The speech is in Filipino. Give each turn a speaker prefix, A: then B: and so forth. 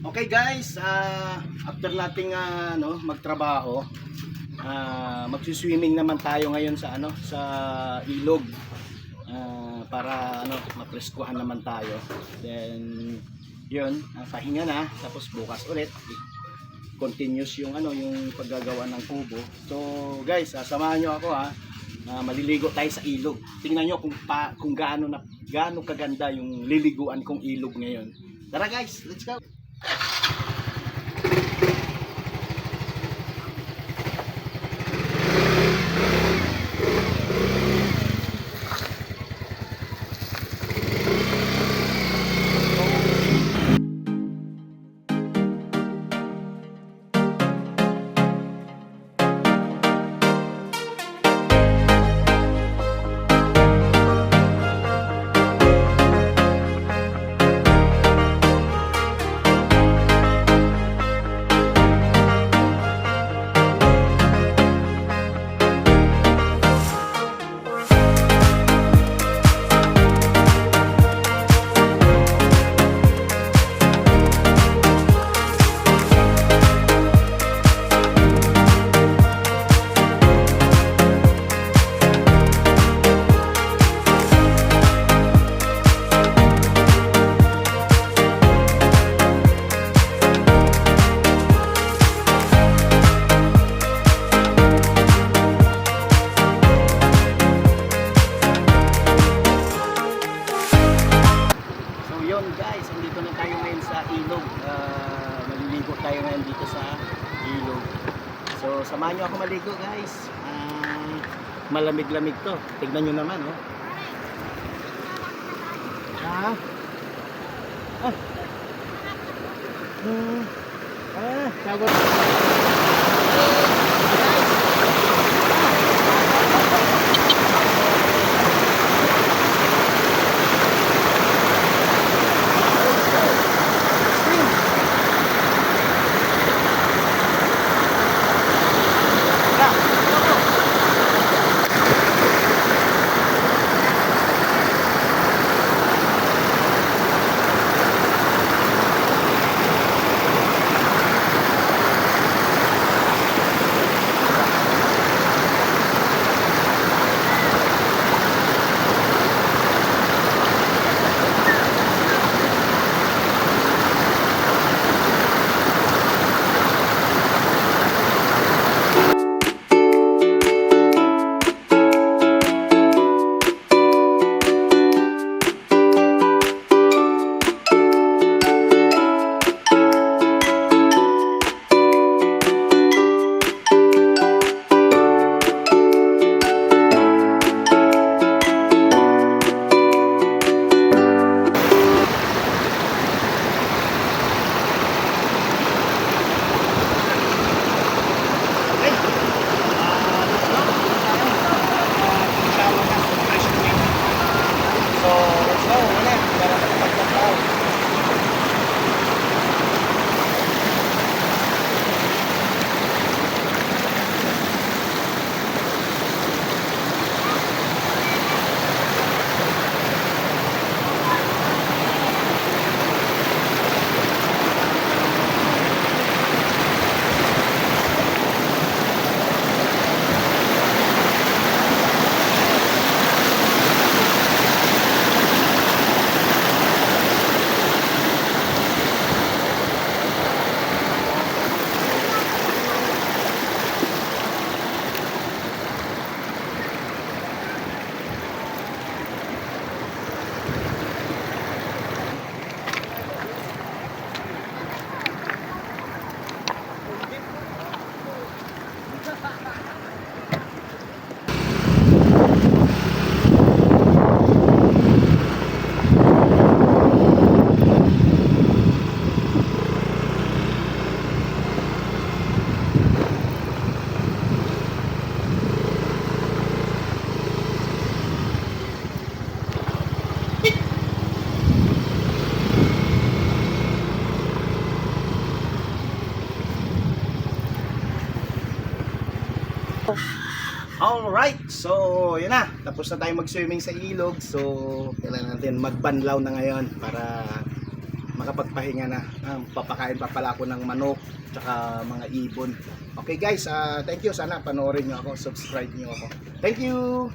A: Okay guys, after nating magtrabaho, magsi-swimming naman tayo ngayon sa sa ilog. Para mapreskuhan naman tayo. Then 'yun, pahinga na tapos bukas ulit continuous yung yung paggagawa ng kubo. So guys, samahan niyo ako maliligo tayo sa ilog. Tingnan niyo kung gaano kaganda yung liliguan kong ilog ngayon. Tara guys, let's go. Guys, andito na tayo ngayon sa ilog. Maliligo tayo ngayon dito sa ilog. So, samahan nyo ako maligo guys. Malamig-lamig to. Tignan nyo naman, oh. Sagot. Alright, so yun na, tapos na tayo mag-swimming sa ilog. So kailangan natin magbanlaw na ngayon para makapagpahinga na. Papakain pa pala ako ng manok tsaka mga ibon. Okay guys, thank you. Sana panoorin nyo ako, subscribe nyo ako. Thank you!